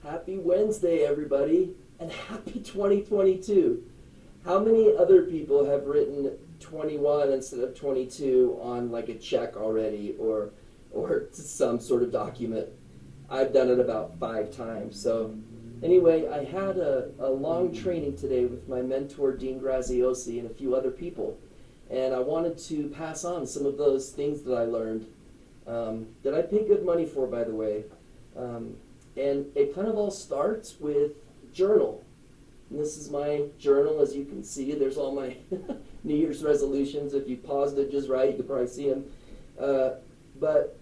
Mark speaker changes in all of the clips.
Speaker 1: Happy Wednesday, everybody, and happy 2022. How many other people have written 21 instead of 22 on like a check already or some sort of document? I've done it about 5 times. So anyway, I had a long training today with my mentor, Dean Graziosi, and a few other people. And I wanted to pass on some of those things that I learned that I pay good money for, by the way. And it kind of all starts with journal. And this is my journal, as you can see. There's all my New Year's resolutions. If you paused it just right, you could probably see them. But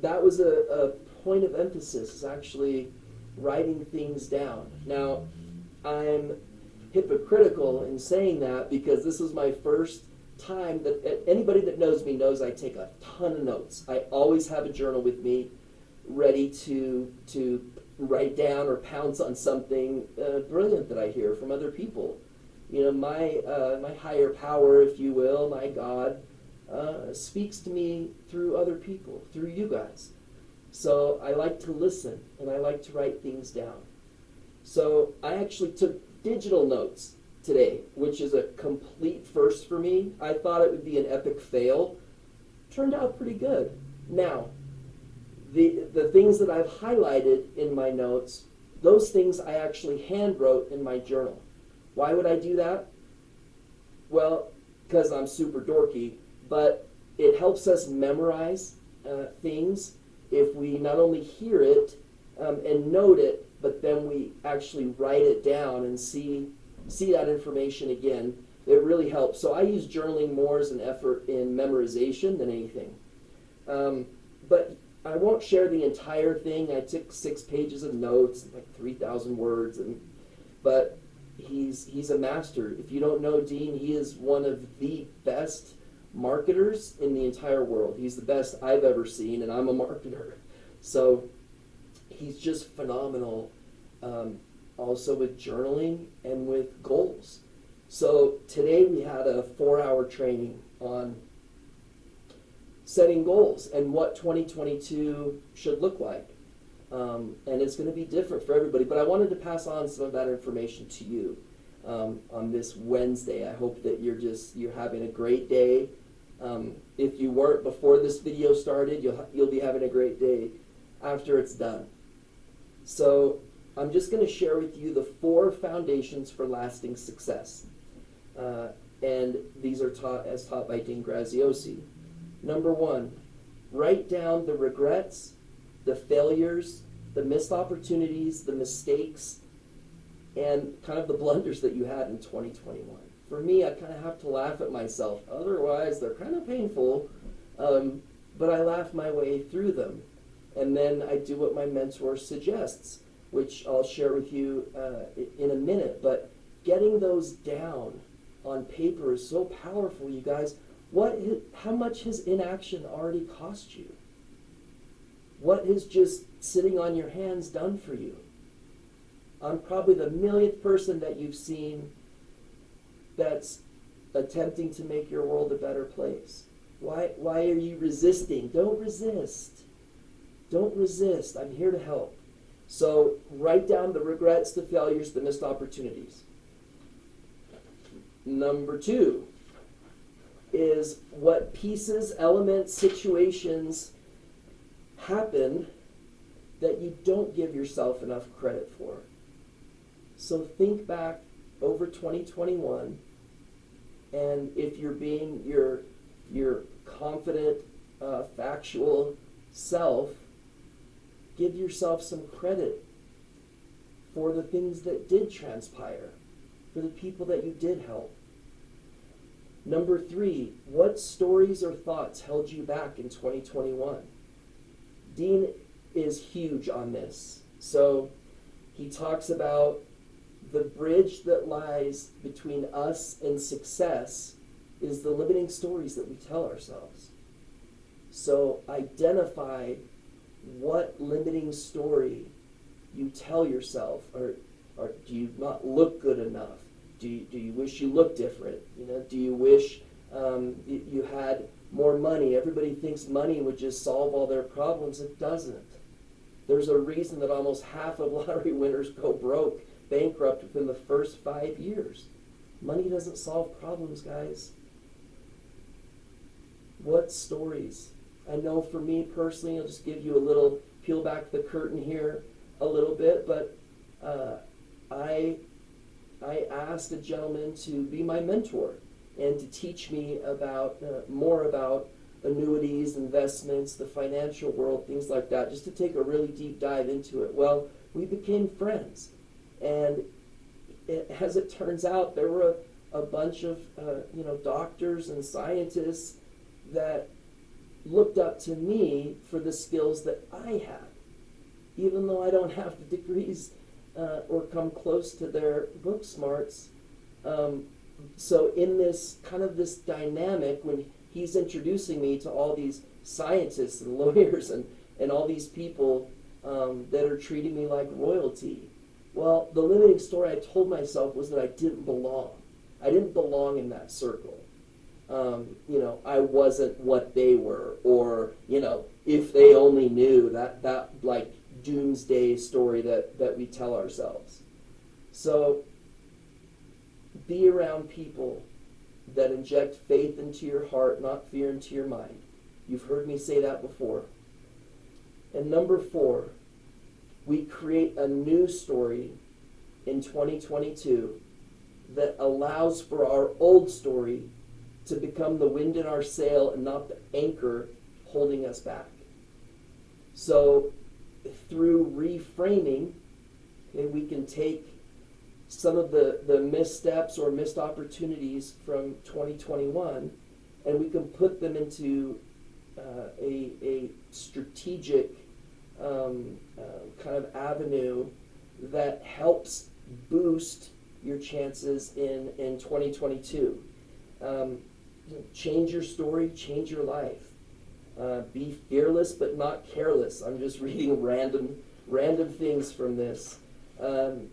Speaker 1: that was a point of emphasis, is actually writing things down. Now, I'm hypocritical in saying that because this was my first time that anybody that knows me knows I take a ton of notes. I always have a journal with me ready to write down or pounce on something brilliant that I hear from other people. You know, my higher power, if you will, my God, speaks to me through other people, through you guys. So I like to listen, and I like to write things down. So I actually took digital notes today, which is a complete first for me. I thought it would be an epic fail. Turned out pretty good. Now, the things that I've highlighted in my notes, those things I actually hand wrote in my journal. Why would I do that? Well, because I'm super dorky, but it helps us memorize things if we not only hear it and note it, but then we actually write it down and see that information again. It really helps. So I use journaling more as an effort in memorization than anything. But I won't share the entire thing. I took 6 pages of notes, like 3,000 words, but he's a master. If you don't know Dean, he is one of the best marketers in the entire world. He's the best I've ever seen, and I'm a marketer. So he's just phenomenal, also with journaling and with goals. So today we had a 4-hour training on setting goals and what 2022 should look like. And it's going to be different for everybody, but I wanted to pass on some of that information to you on this Wednesday. I hope that you're having a great day. If you weren't before this video started, you'll be having a great day after it's done. So I'm just going to share with you the 4 foundations for lasting success. And these are taught by Dean Graziosi. Number 1, write down the regrets, the failures, the missed opportunities, the mistakes, and kind of the blunders that you had in 2021. For me, I kind of have to laugh at myself. Otherwise, they're kind of painful, but I laugh my way through them. And then I do what my mentor suggests, which I'll share with you in a minute. But getting those down on paper is so powerful, you guys. How much has inaction already cost you? What has just sitting on your hands done for you? I'm probably the millionth person that you've seen that's attempting to make your world a better place. Why are you resisting? Don't resist. Don't resist. I'm here to help. So write down the regrets, the failures, the missed opportunities. Number 2 is what pieces, elements, situations happen that you don't give yourself enough credit for. So think back over 2021, and if you're being your confident, factual self, give yourself some credit for the things that did transpire, for the people that you did help. Number 3, what stories or thoughts held you back in 2021? Dean is huge on this. So he talks about the bridge that lies between us and success is the limiting stories that we tell ourselves. So identify what limiting story you tell yourself, or do you not look good enough? Do you wish you looked different? Do you wish you had more money? Everybody thinks money would just solve all their problems. It doesn't. There's a reason that almost half of lottery winners go broke, bankrupt within the first 5 years. Money doesn't solve problems, guys. What stories? I know for me personally, I'll just give you a little, peel back the curtain here a little bit, but I asked a gentleman to be my mentor and to teach me about more about annuities, investments, the financial world, things like that, just to take a really deep dive into it. Well, we became friends, and as it turns out, there were a bunch of doctors and scientists that looked up to me for the skills that I had, even though I don't have the degrees or come close to their book smarts. So in this kind of this dynamic, when he's introducing me to all these scientists and lawyers and all these people that are treating me like royalty, well, the limiting story I told myself was that I didn't belong. I didn't belong in that circle. I wasn't what they were, or, if they only knew, that like doomsday story that we tell ourselves. So be around people that inject faith into your heart, not fear into your mind. You've heard me say that before. And number 4, we create a new story in 2022 that allows for our old story to become the wind in our sail and not the anchor holding us back. So through reframing, we can take some of the missteps or missed opportunities from 2021, and we can put them into a strategic kind of avenue that helps boost your chances in 2022. Change your story, change your life. Be fearless but not careless. I'm just reading random things from this.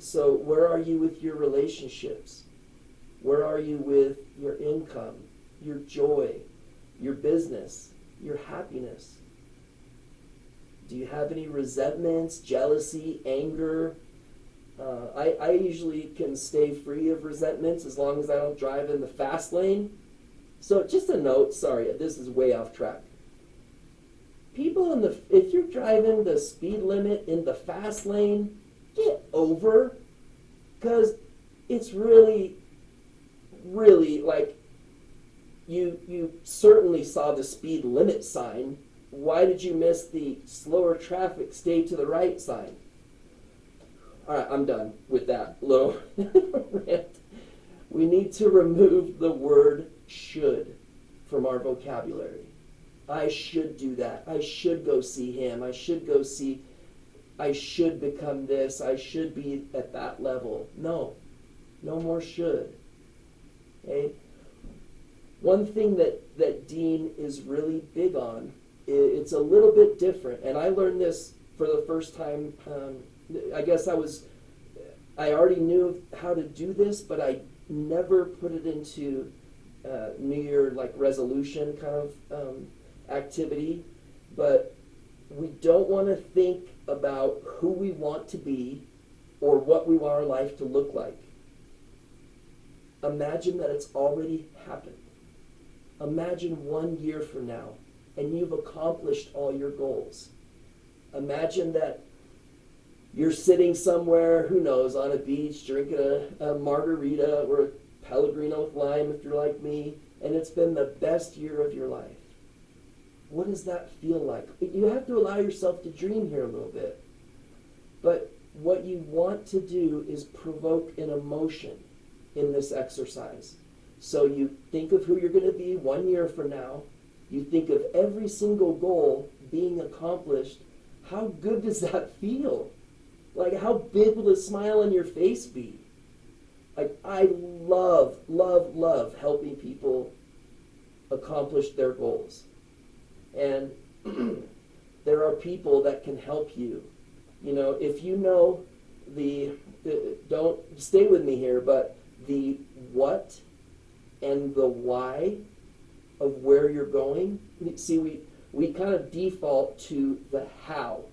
Speaker 1: So where are you with your relationships? Where are you with your income, your joy, your business, your happiness? Do you have any resentments, jealousy, anger? I usually can stay free of resentments as long as I don't drive in the fast lane. So just a note, sorry, this is way off track. People if you're driving the speed limit in the fast lane, get over, because it's really, really like, you certainly saw the speed limit sign. Why did you miss the slower traffic, stay to the right sign? All right, I'm done with that little rant. We need to remove the word should from our vocabulary. I should do that. I should go see him. I should become this. I should be at that level. No more should. Okay? One thing that Dean is really big on, it's a little bit different, and I learned this for the first time. I guess I already knew how to do this, but I never put it into New Year resolution kind of activity. But we don't want to think about who we want to be or what we want our life to look like. Imagine that it's already happened. Imagine 1 year from now and you've accomplished all your goals. Imagine that you're sitting somewhere, who knows, on a beach, drinking a margarita or a Pellegrino with lime if you're like me, and it's been the best year of your life. What does that feel like? You have to allow yourself to dream here a little bit. But what you want to do is provoke an emotion in this exercise. So you think of who you're going to be 1 year from now. You think of every single goal being accomplished. How good does that feel? How big will the smile on your face be? I love helping people accomplish their goals. And there are people that can help you. If you know don't stay with me here, but the what and the why of where you're going. See, we kind of default to the how.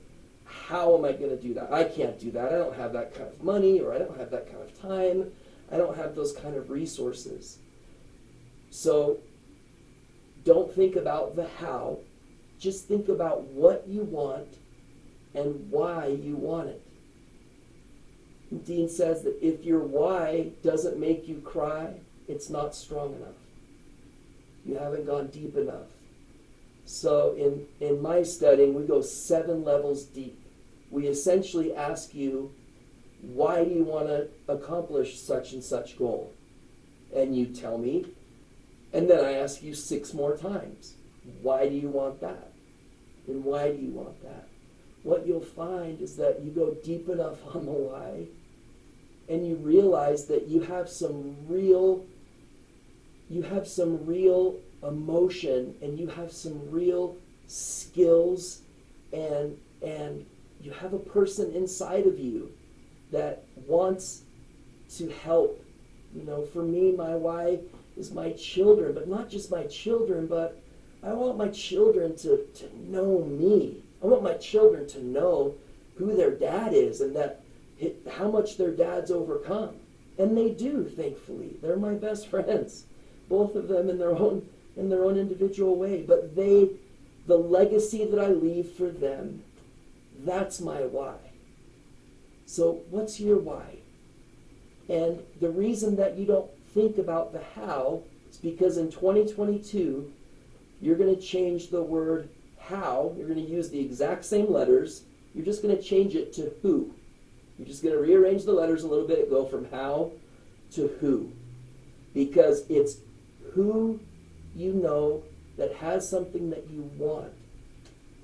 Speaker 1: how am I going to do that? I can't do that. I don't have that kind of money, or I don't have that kind of time. I don't have those kind of resources. So don't think about the how. Just think about what you want and why you want it. Dean says that if your why doesn't make you cry, it's not strong enough. You haven't gone deep enough. So in my studying, we go 7 levels deep. We essentially ask you, why do you want to accomplish such and such goal? And you tell me, and then I ask you 6 more times, why do you want that? And why do you want that? What you'll find is that you go deep enough on the why, and you realize that you have some real emotion, and you have some real skills, and you have a person inside of you that wants to help. You know, for me, my why is my children, but not just my children, but I want my children to know me. I want my children to know who their dad is, and that how much their dad's overcome. And they do, thankfully. They're my best friends, both of them in their own individual way. But the legacy that I leave for them, that's my why. So what's your why? And the reason that you don't think about the how is because in 2022, you're going to change the word how. You're going to use the exact same letters. You're just going to change it to who. You're just going to rearrange the letters a little bit, go from how to who. Because it's who you know that has something that you want,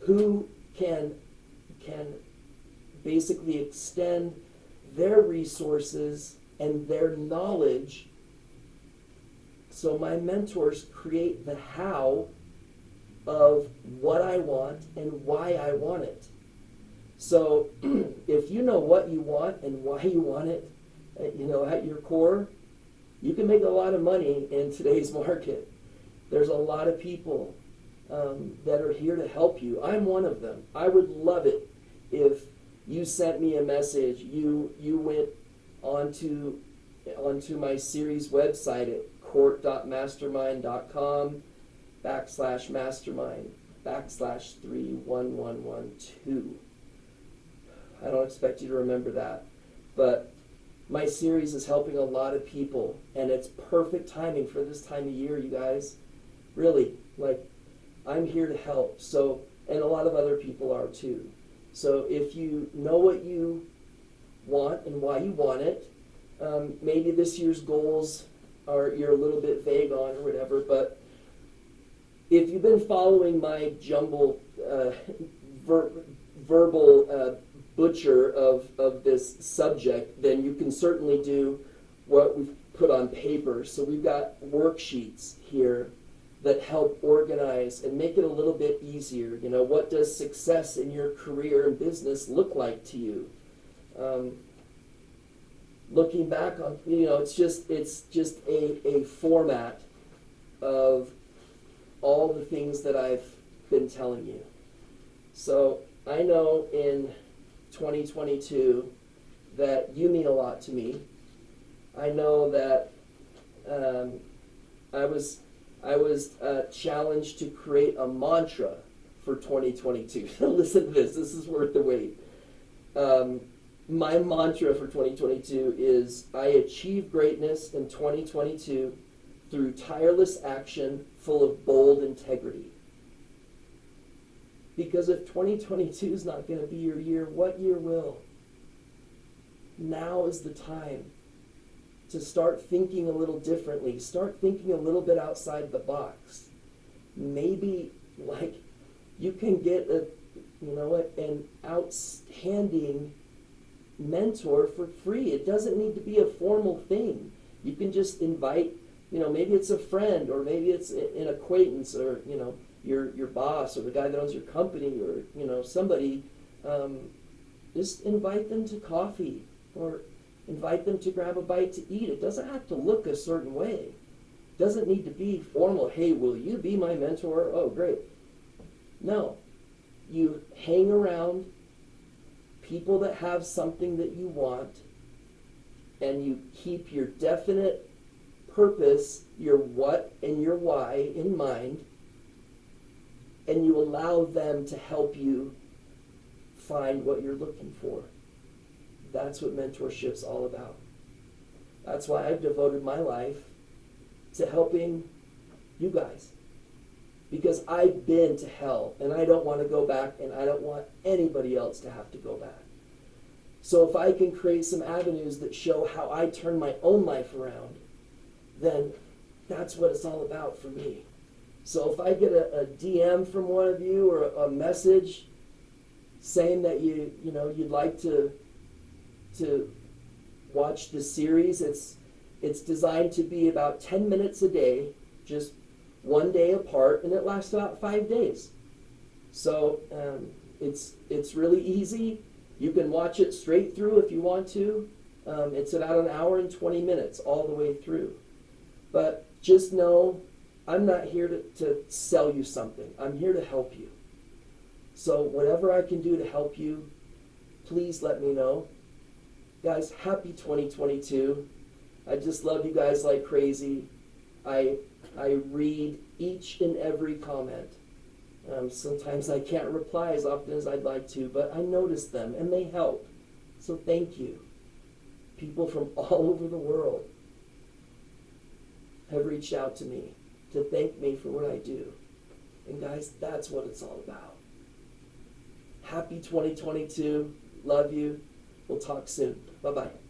Speaker 1: who can basically extend their resources and their knowledge. So my mentors create the how of what I want and why I want it. So if you know what you want and why you want it, you know, at your core, you can make a lot of money in today's market. There's a lot of people that are here to help you. I'm one of them. I would love it if you sent me a message. You went onto my series website at cort.mastermind.com/mastermind/31112. I don't expect you to remember that, but my series is helping a lot of people, and it's perfect timing for this time of year, you guys. Really, like, I'm here to help. So, and a lot of other people are too. So if you know what you want and why you want it, maybe this year's goals you're a little bit vague on or whatever, but if you've been following my jumble verbal butcher of this subject, then you can certainly do what we've put on paper. So we've got worksheets here that help organize and make it a little bit easier. You know, what does success in your career and business look like to you? Looking back on, you know, it's just a format of all the things that I've been telling you. So I know in 2022 that you mean a lot to me. I know that I was challenged to create a mantra for 2022. Listen to this. This is worth the wait. My mantra for 2022 is, I achieve greatness in 2022 through tireless action full of bold integrity. Because if 2022 is not going to be your year, what year will? Now is the time to start thinking a little differently. Start thinking a little bit outside the box. Maybe, like, you can get an outstanding mentor for free. It doesn't need to be a formal thing. You can just invite, maybe it's a friend, or maybe it's an acquaintance, or, your boss, or the guy that owns your company, or, somebody. Just invite them to coffee, or invite them to grab a bite to eat. It doesn't have to look a certain way. It doesn't need to be formal. Hey, will you be my mentor? Oh, great. No. You hang around people that have something that you want, and you keep your definite purpose, your what and your why in mind, and you allow them to help you find what you're looking for. That's what mentorship's all about. That's why I've devoted my life to helping you guys. Because I've been to hell, and I don't want to go back, and I don't want anybody else to have to go back. So if I can create some avenues that show how I turn my own life around, then that's what it's all about for me. So if I get a DM from one of you or a message saying that you'd like to watch the series, it's designed to be about 10 minutes a day, just one day apart, and it lasts about 5 days. So it's really easy. You can watch it straight through if you want to. It's about an hour and 20 minutes all the way through. But just know, I'm not here to sell you something. I'm here to help you. So whatever I can do to help you, please let me know. Guys, happy 2022. I just love you guys like crazy. I read each and every comment. Sometimes I can't reply as often as I'd like to, but I notice them and they help. So thank you. People from all over the world have reached out to me to thank me for what I do. And guys, that's what it's all about. Happy 2022. Love you. We'll talk soon. Bye-bye.